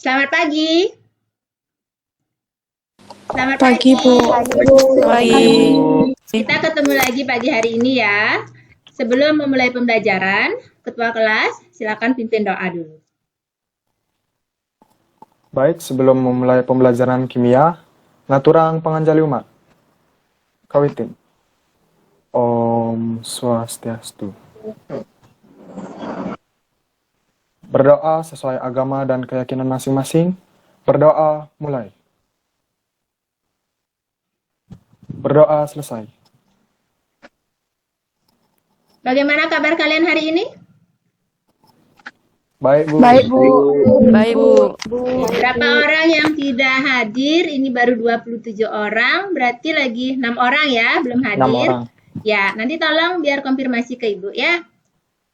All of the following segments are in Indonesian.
Selamat pagi. Selamat Pagi, pagi. Bu. Pagi. Kita ketemu lagi pagi hari ini ya. Sebelum memulai pembelajaran, Ketua kelas silakan pimpin doa dulu. Baik, sebelum memulai pembelajaran kimia, naturang panganjali umat. Kawitin. Om Swastiastu. Berdoa sesuai agama dan keyakinan masing-masing. Berdoa mulai. Berdoa selesai. Bagaimana kabar kalian hari ini? Baik, Bu. Baik, Bu. Baik, Bu. Berapa orang yang tidak hadir? Ini baru 27 orang, berarti lagi 6 orang ya, belum 6 hadir. orang. Ya, nanti tolong biar konfirmasi ke Ibu ya.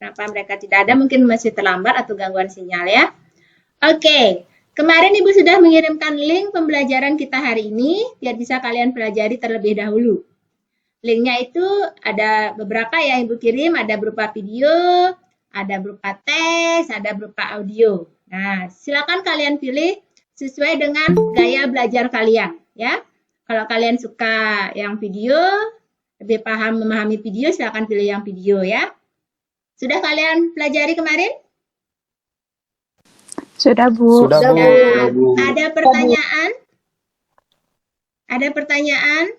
Kenapa mereka tidak ada? Mungkin masih terlambat atau gangguan sinyal ya. Oke, kemarin Ibu sudah mengirimkan link pembelajaran kita hari ini, biar bisa kalian pelajari terlebih dahulu. Linknya itu ada beberapa yang Ibu kirim, ada berupa video, ada berupa teks, ada berupa audio. Nah, silakan kalian pilih sesuai dengan gaya belajar kalian ya. Kalau kalian suka yang video, lebih paham memahami video, silakan pilih yang video ya. Sudah kalian pelajari kemarin? Sudah, Bu. Sudah, Bu. Nah, ada pertanyaan? Ada pertanyaan?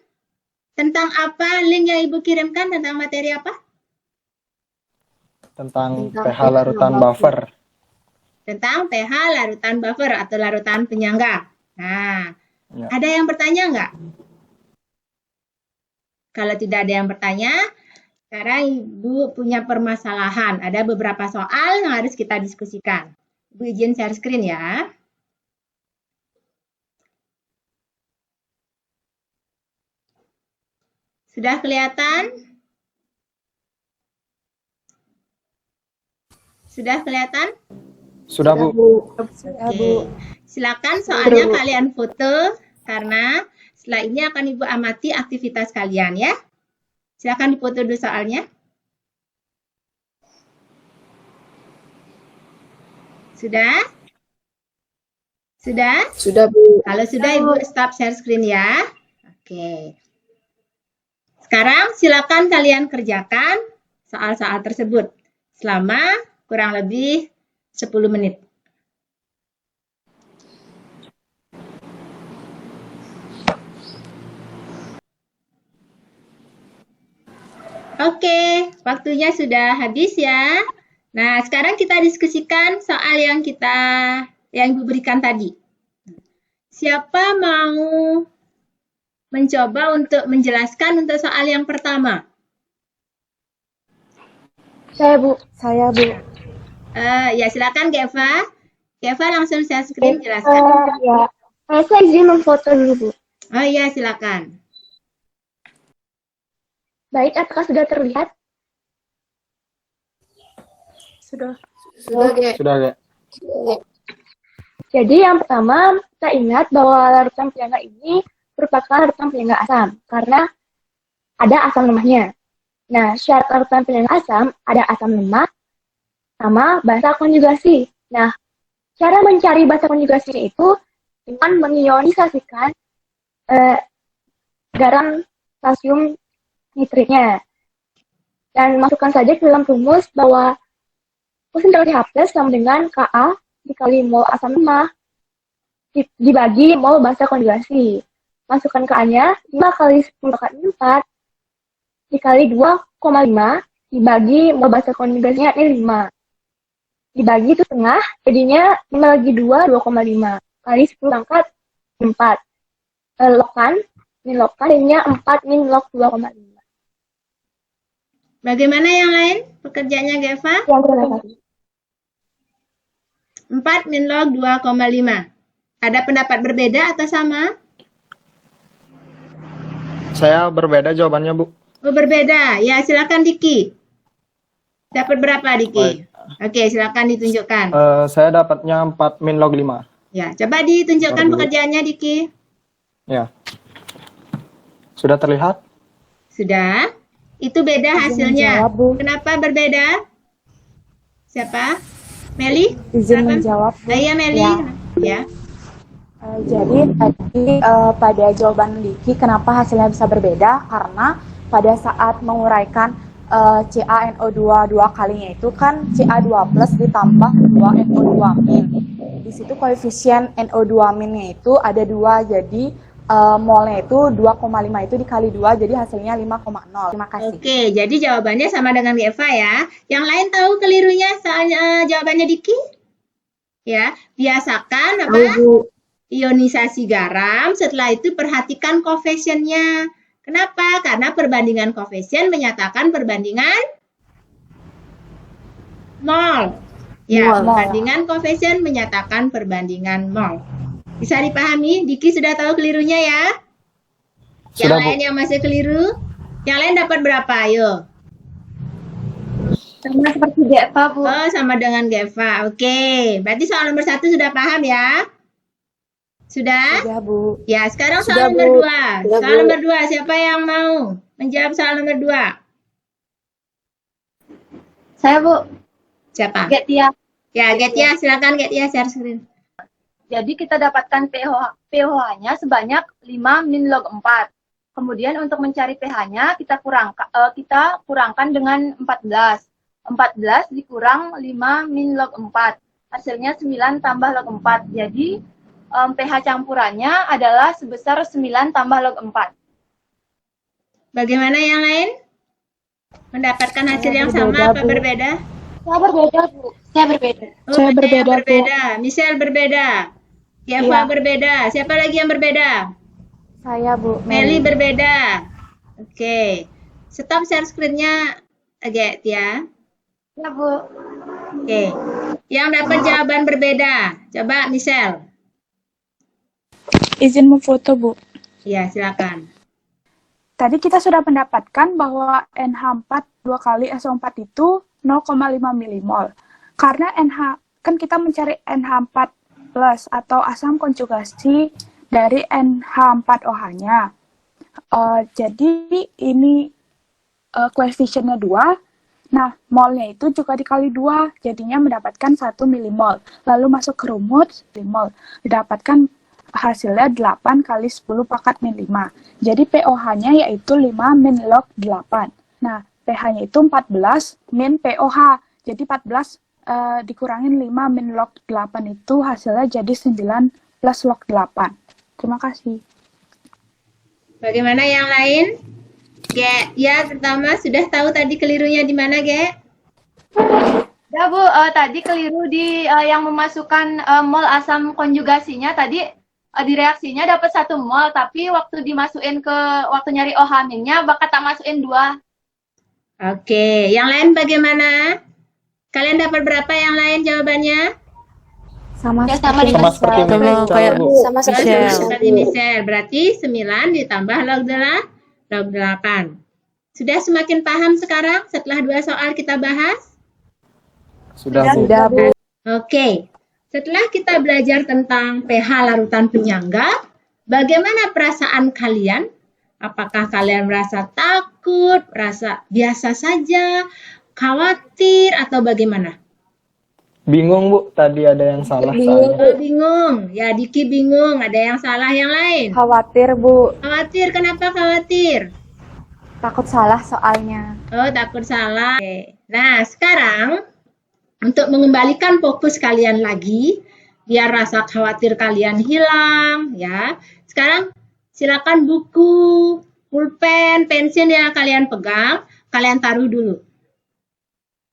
Tentang apa link yang Ibu kirimkan? Tentang materi apa? Tentang pH larutan buffer. Tentang pH larutan buffer atau larutan penyangga. Nah, Ya. ada yang bertanya nggak? Kalau tidak ada yang bertanya, sekarang Ibu punya permasalahan. Ada beberapa soal yang harus kita diskusikan. Ibu izin share screen ya. Sudah kelihatan? Sudah kelihatan? Sudah, Bu. Oke. Silakan soalnya kalian foto karena setelah ini akan Ibu amati aktivitas kalian ya. Silakan difoto dulu soalnya. Sudah? Sudah? Sudah, Bu. Kalau sudah Ibu stop share screen ya. Oke. Sekarang silakan kalian kerjakan soal-soal tersebut selama kurang lebih 10 menit. Oke, waktunya sudah habis ya. Nah, sekarang kita diskusikan soal yang Ibu berikan tadi. Siapa mau mencoba untuk menjelaskan untuk soal yang pertama? Saya, Bu. Saya, Bu. Ya, silakan Geva. Geva langsung share screen jelaskan. Ya. Saya izin memfoto dulu, Bu. Oh iya, silakan. Baik, apakah sudah terlihat? Sudah. Sudah, Ge. Jadi yang pertama, kita ingat bahwa larutan penyangga ini merupakan larutan penyangga asam karena ada asam lemahnya. Nah, syarat larutan penyangga asam ada asam lemak sama basa konjugasi. Nah, cara mencari basa konjugasi itu dengan mengionisasikan garam kalsium nitritnya. Dan masukkan saja ke dalam rumus bahwa konsentrasi H+ sama dengan Ka dikali mol asam lemah dibagi mol basa konjugasi. Masukkan Ka-nya 5 kali 10 kali 4 dikali 2,5 dibagi mol basa konjugasinya ini 5. Dibagi itu setengah, jadinya 5 lagi 2, 2,5 kali 10 pangkat 4. Logkan, jadinya 4 min log 2,5. Bagaimana yang lain pekerjaannya Geva? Yang terakhir. 4 min log 2,5. Ada pendapat berbeda atau sama? Saya berbeda jawabannya, Bu. Oh, berbeda. Ya, silakan Diki. Dapat berapa Diki? Oke, silakan ditunjukkan. Saya dapatnya 4 min log 5. Ya, coba ditunjukkan Baru. pekerjaannya Diki. Ya. Sudah terlihat? Sudah. Itu beda hasilnya. menjawab, Bu. Kenapa berbeda? Siapa? Meli? Izin Silakan. menjawab, Bu. Iya, Meli. Ya. ya. Jadi tadi pada jawaban Liki kenapa hasilnya bisa berbeda, karena pada saat menguraikan CaNO2 dua kalinya itu kan Ca2 plus ditambah 2 NO2 min. Di situ koefisien NO2 minnya itu ada 2, jadi molnya itu 2,5 itu dikali 2, jadi hasilnya 5,0. Terima kasih. Oke, jadi jawabannya sama dengan Eva ya. Yang lain tahu kelirunya soalnya jawabannya Diki? Ya, biasakan apa? Ionisasi garam, setelah itu perhatikan koefisiennya. Kenapa? Karena perbandingan koefisien menyatakan perbandingan mol. Ya, Mol. perbandingan koefisien menyatakan perbandingan mol. Bisa dipahami? Diki sudah tahu kelirunya ya? Yang Sudah, Bu. lain yang masih keliru? Yang lain dapat berapa? Ayo. Sama seperti Eva, Bu. Oh, sama dengan Geva. Oke, berarti soal nomor 1 sudah paham ya? Sudah? Sudah, Bu. Ya, sekarang Sudah, soal nomor Bu. 2. Sudah, Soal Bu. nomor 2, siapa yang mau menjawab soal nomor 2? Saya, Bu. Siapa? Getia. Ya, Getia, silakan Getia share screen. Jadi kita dapatkan pH-nya sebanyak 5 min log 4. Kemudian untuk mencari pH-nya kita kurangkan dengan 14. 14 dikurang 5 min log 4. Hasilnya 9 tambah log 4. Jadi pH campurannya adalah sebesar 9 tambah log 4. Bagaimana yang lain? Mendapatkan hasil yang berbeda, sama apa Bu. berbeda? Saya berbeda, Bu. Saya berbeda. Oh, Saya banyak yang berbeda, Bu. berbeda. Michelle berbeda. Geva Iya. berbeda. Siapa lagi yang berbeda? Saya, Bu. Meli berbeda. Oke. Stop share screen-nya, Getia. Ya, Bu. Oke. Yang dapat jawaban berbeda. Coba Michelle. Izin memfoto, Bu. Ya, silakan. Tadi kita sudah mendapatkan bahwa NH4 2 kali SO4 itu 0,5 milimol. Karena kan kita mencari NH4 plus atau asam konjugasi dari NH4OH-nya. Jadi ini koefisiennya 2. Nah, molnya itu juga dikali 2, jadinya mendapatkan 1 milimol. Lalu masuk ke rumus milimol, didapatkan hasilnya 8 kali 10 pangkat min 5. Jadi POH-nya yaitu 5 min log 8. Nah, pH-nya itu 14 min POH. Jadi 14 dikurangin 5 min log 8 itu hasilnya jadi 9 plus log 8. Terima kasih. Bagaimana yang lain? Ge, ya pertama sudah tahu tadi kelirunya di mana, Ge? Ya, Bu. Tadi keliru di yang memasukkan mol asam konjugasinya tadi di reaksinya dapat 1 mol, tapi waktu waktu nyari OH-nya bakal tak masukin 2. Oke, yang lain bagaimana? Kalian dapat berapa yang lain jawabannya? Sama Ya, sama seperti dengan Sama seperti Sama Michelle, kayak- Bu. Sama Seperti Michelle. Berarti 9 ditambah log 8. Sudah semakin paham sekarang setelah 2 soal kita bahas? Sudah, Bu. Sudah, Bu. Oke. Setelah kita belajar tentang pH larutan penyangga, bagaimana perasaan kalian? Apakah kalian merasa takut, merasa biasa saja, khawatir, atau bagaimana? Bingung, Bu. Tadi ada yang salah Bingung. saya. Oh, bingung. Ya, Diki bingung. Ada yang salah, yang lain? Khawatir, Bu. Khawatir, kenapa khawatir? Takut salah soalnya. Oh, takut salah. Oke. Nah, sekarang untuk mengembalikan fokus kalian lagi, biar rasa khawatir kalian hilang, ya. Sekarang silakan buku, pulpen, pensil yang kalian pegang, kalian taruh dulu.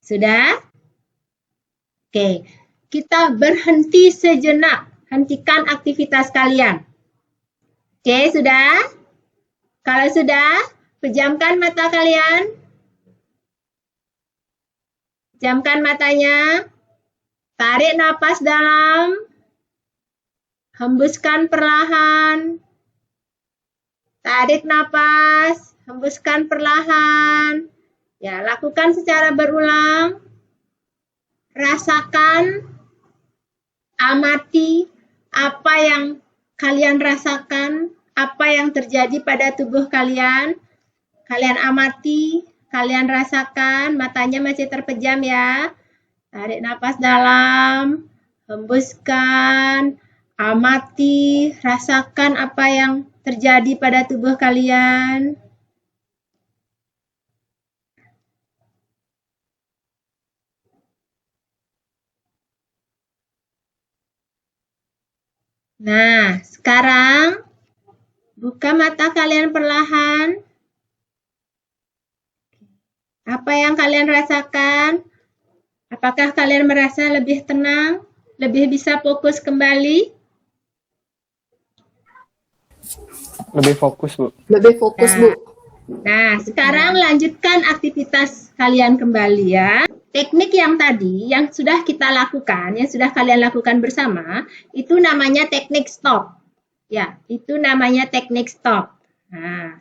Sudah? Oke. Kita berhenti sejenak. Hentikan aktivitas kalian. Oke, sudah? Kalau sudah, pejamkan mata kalian. Pejamkan matanya. Tarik napas dalam. Hembuskan perlahan. Tarik napas. Hembuskan perlahan. Ya, lakukan secara berulang. Rasakan. Amati apa yang kalian rasakan. Apa yang terjadi pada tubuh kalian. Kalian amati. Kalian rasakan, matanya masih terpejam ya. Tarik napas dalam, hembuskan, Amati, rasakan apa yang terjadi pada tubuh kalian. Nah, sekarang buka mata kalian perlahan. Apa yang kalian rasakan? Apakah kalian merasa lebih tenang? Lebih bisa fokus kembali? Lebih fokus, Bu. Lebih fokus, Bu. Nah, sekarang lanjutkan aktivitas kalian kembali ya. Teknik yang tadi, yang sudah kita lakukan, yang sudah kalian lakukan bersama, itu namanya teknik stop. Ya, itu namanya teknik stop. Nah,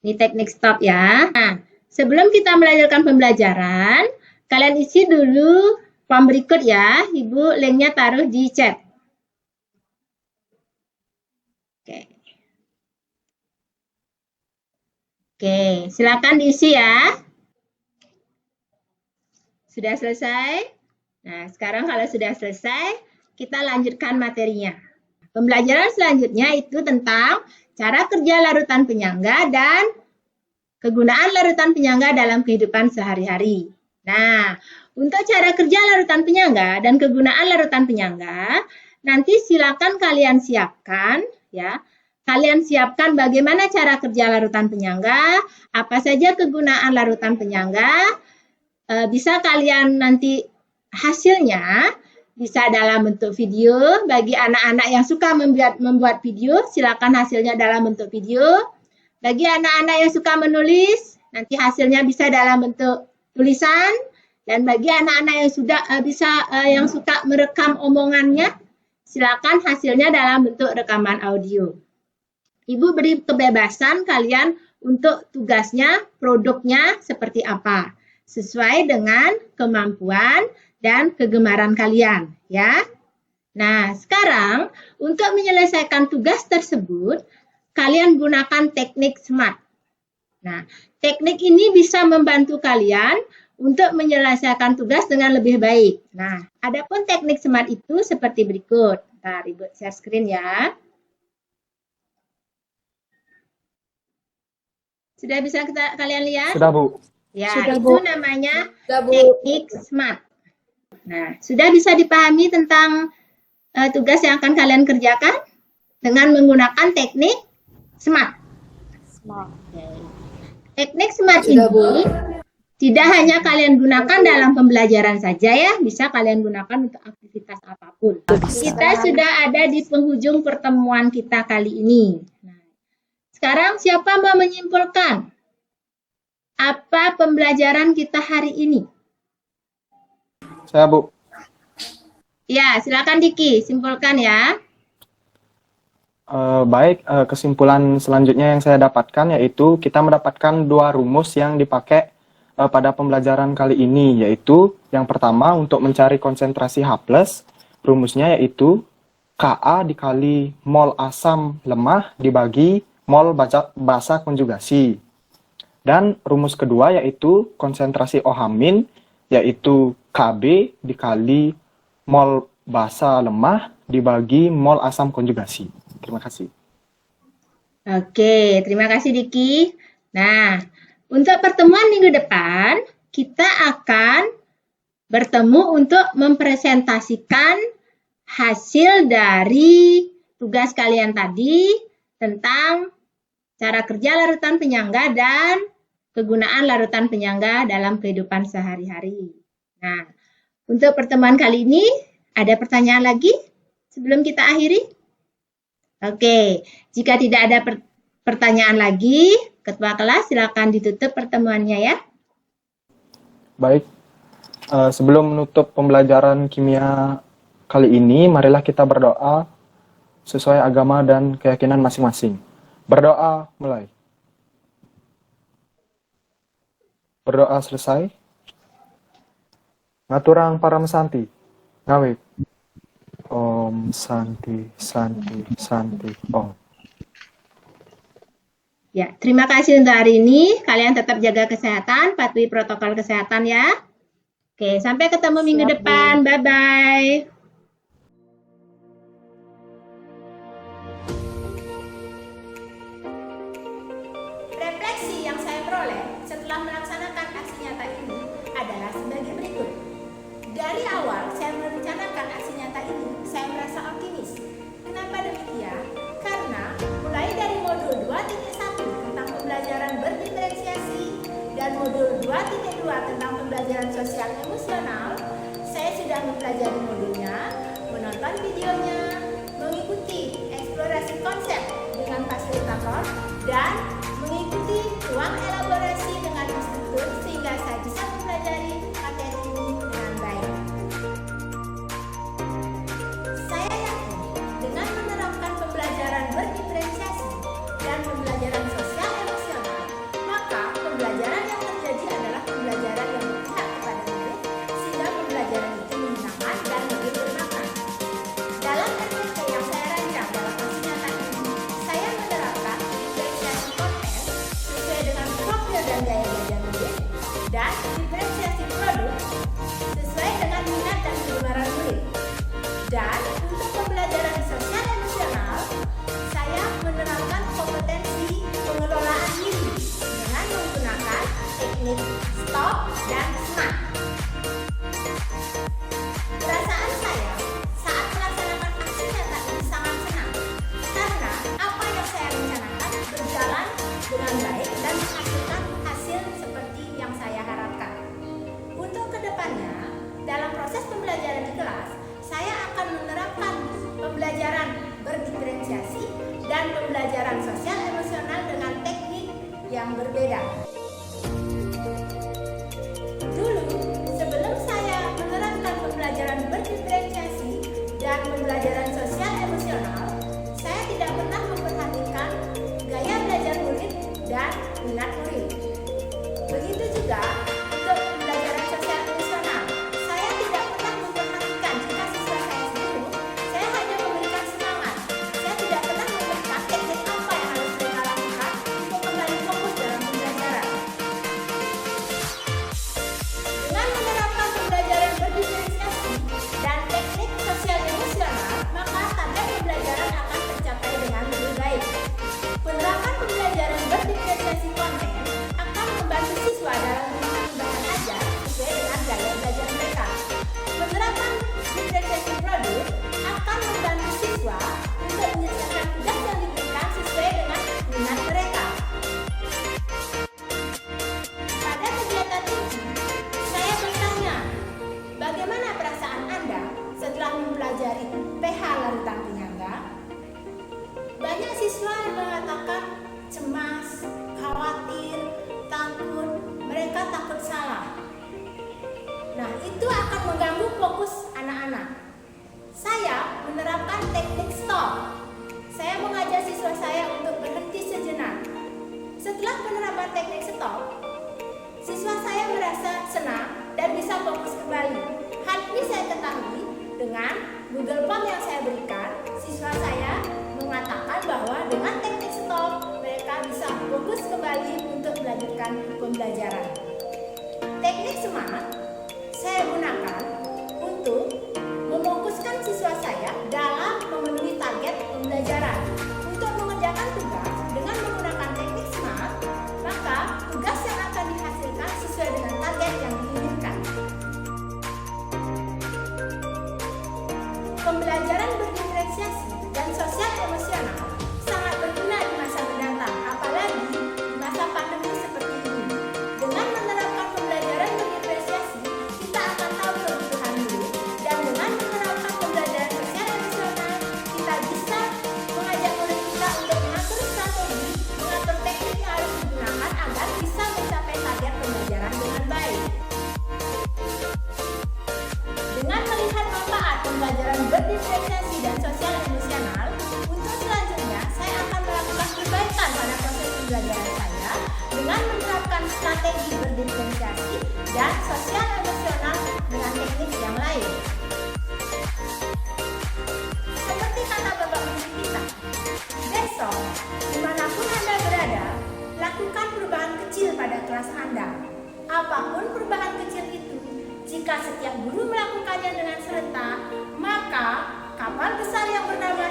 ini teknik stop ya. Nah, sebelum kita melanjutkan pembelajaran, kalian isi dulu form berikut ya. Ibu linknya taruh di chat. Oke. Oke, silakan diisi ya. Sudah selesai? Nah, sekarang kalau sudah selesai, kita lanjutkan materinya. Pembelajaran selanjutnya itu tentang cara kerja larutan penyangga dan kegunaan larutan penyangga dalam kehidupan sehari-hari. Nah, untuk cara kerja larutan penyangga dan kegunaan larutan penyangga, nanti silakan kalian siapkan ya. Kalian siapkan bagaimana cara kerja larutan penyangga, apa saja kegunaan larutan penyangga, bisa kalian nanti hasilnya bisa dalam bentuk video. Bagi anak-anak yang suka membuat video, silakan hasilnya dalam bentuk video. Bagi anak-anak yang suka menulis, nanti hasilnya bisa dalam bentuk tulisan. Dan bagi anak-anak yang yang suka merekam omongannya, silakan hasilnya dalam bentuk rekaman audio. Ibu beri kebebasan kalian untuk tugasnya, produknya seperti apa, sesuai dengan kemampuan dan kegemaran kalian, ya. Nah, sekarang untuk menyelesaikan tugas tersebut, kalian gunakan teknik SMART. Nah, teknik ini bisa membantu kalian untuk menyelesaikan tugas dengan lebih baik. Nah, adapun teknik SMART itu seperti berikut. Ntar Ibu share screen ya. Sudah bisa kalian lihat? Sudah, Bu. Ya, Sudah, itu Bu. namanya Sudah, Bu. teknik SMART. Nah, sudah bisa dipahami tentang tugas yang akan kalian kerjakan dengan menggunakan teknik SMART. Teknik SMART Sudah, Bu. ini tidak hanya kalian gunakan dalam pembelajaran saja ya, bisa kalian gunakan untuk aktivitas apapun. Kita sudah ada di penghujung pertemuan kita kali ini. Nah, sekarang siapa mau menyimpulkan apa pembelajaran kita hari ini? Saya, Bu. Ya, silakan Diki, simpulkan ya. Baik, kesimpulan selanjutnya yang saya dapatkan yaitu kita mendapatkan dua rumus yang dipakai pada pembelajaran kali ini, yaitu yang pertama untuk mencari konsentrasi H+, rumusnya yaitu Ka dikali mol asam lemah dibagi mol basa konjugasi. Dan rumus kedua yaitu konsentrasi OH-, yaitu Kb dikali mol basa lemah dibagi mol asam konjugasi. Terima kasih. Oke, terima kasih Diki. Nah, untuk pertemuan minggu depan, kita akan bertemu untuk mempresentasikan hasil dari tugas kalian tadi tentang cara kerja larutan penyangga dan kegunaan larutan penyangga dalam kehidupan sehari-hari. Nah, untuk pertemuan kali ini, ada pertanyaan lagi sebelum kita akhiri? Oke, jika tidak ada pertanyaan lagi, Ketua kelas silakan ditutup pertemuannya ya. Baik, sebelum menutup pembelajaran kimia kali ini, marilah kita berdoa sesuai agama dan keyakinan masing-masing. Berdoa mulai. Berdoa selesai. Ngaturang Paramesanti. Ngawit. Om Santi, Santi, Santi, Om. Ya, terima kasih untuk hari ini. Kalian tetap jaga kesehatan, patuhi protokol kesehatan ya. Oke, sampai ketemu minggu depan. Bye-bye. yang saya peroleh setelah melaksanakan aksi nyata ini adalah sebagai berikut. Dari awal saya merencanakan aksi nyata ini, saya merasa optimis. Kenapa demikian? Karena mulai dari modul 2.1 tentang pembelajaran berdiferensiasi dan modul 2.2 tentang pembelajaran sosial emosional, saya sudah mempelajari modulnya, menonton videonya, mengikuti eksplorasi konsep dengan fasilitator, dan mengikuti ruang elaborasi dengan instruktur sehingga saya bisa mempelajari materi ini dengan baik. Saya yakin dengan menerapkan pembelajaran berdiferensiasi dan pembelajaran sosial emosional, maka pembelajaran yang terjadi adalah pembelajaran yang berpihak kepada murid, sehingga pembelajaran itu menyenangkan dan lebih bermakna. Dalam RPP yang saya rancang dalam aksi nyata ini, saya menerapkan diferensiasi konten sesuai dengan profil dan gaya belajar murid, dan diferensiasi produk sesuai dengan minat dan kegemaran murid. Dan untuk pembelajaran sosial emosional, saya menerapkan kompetensi pengelolaan diri dengan menggunakan teknik STOP dan SMART. Perasaan saya saat melaksanakan aksi nyata ini sangat senang karena apa yang saya rencanakan berjalan dengan baik dan menghasilkan hasil seperti yang saya harapkan. Untuk kedepannya, dalam proses pembelajaran di kelas, saya akan menerapkan pembelajaran berdiferensiasi dan pembelajaran sosial emosional dengan teknik yang berbeda. Dulu, sebelum saya menerapkan pembelajaran berdiferensiasi dan pembelajaran sosial emosional, saya tidak pernah memperhatikan gaya belajar murid dan minat murid. Begitu juga untuk pembelajaran sosial emosional, saya tidak pernah memperhatikan jika siswa saya jenuh, saya hanya memberikan semangat. Saya tidak pernah memberikan teknik apa yang harus mereka lakukan untuk kembali fokus dalam pembelajaran. Dengan menerapkan pembelajaran berdiferensiasi dan teknik sosial emosional, maka target pembelajaran akan tercapai dengan lebih baik. Penerapan pembelajaran berdiferensiasi konten akan membantu siswa dalam memahami bahan ajar sesuai dengan gaya belajar mereka. Penerapan diferensiasi produk akan membantu siswa untuk menyelesaikan tugas yang diberikan sesuai dengan minat mereka. Pada kegiatan ini, saya bertanya, bagaimana perasaan Anda setelah mempelajari PH larutan penyangga? Banyak siswa yang mengatakan cemas, khawatir, takut, mereka takut salah. Nah, itu akan mengganggu fokus anak-anak. Saya menerapkan teknik STOP. Saya mengajak siswa saya untuk berhenti sejenak. Setelah penerapan teknik STOP, siswa saya merasa senang dan bisa fokus kembali. Hal ini saya ketahui dengan Google Form yang saya berikan. Siswa saya mengatakan bahwa dengan teknik STOP, mereka bisa fokus kembali untuk melanjutkan pembelajaran. Teknik SMART saya gunakan untuk memfokuskan siswa saya dalam memenuhi target pembelajaran. Untuk mengerjakan tugas dengan menggunakan teknik SMART, maka tugas yang akan dihasilkan sesuai dengan target yang diinginkan. Pembelajaran berdiferensiasi dan sosial emosional sangat berguna di masa mendatang, apalagi di masa pandemi seperti ini. Dengan menerapkan pembelajaran berdiferensiasi, kita akan tahu kebutuhan murid, dan dengan menerapkan pembelajaran sosial emosional, kita bisa mengajak murid kita untuk mengatur strategi, mengatur teknik yang harus digunakan agar bisa mencapai target pembelajaran dengan baik. Dengan melihat manfaat pembelajaran berdiferensiasi dan sosial emosional, untuk selanjutnya saya akan melakukan perbaikan pada proses pembelajaran saya dengan menerapkan strategi berdiferensiasi dan sosial emosional dengan teknik yang lain. Seperti kata Bapak Menteri kita, besok dimanapun Anda berada, lakukan perubahan kecil pada kelas Anda. Apapun perubahan kecil itu, jika setiap guru melakukannya dengan serentak, maka kapal besar yang bernama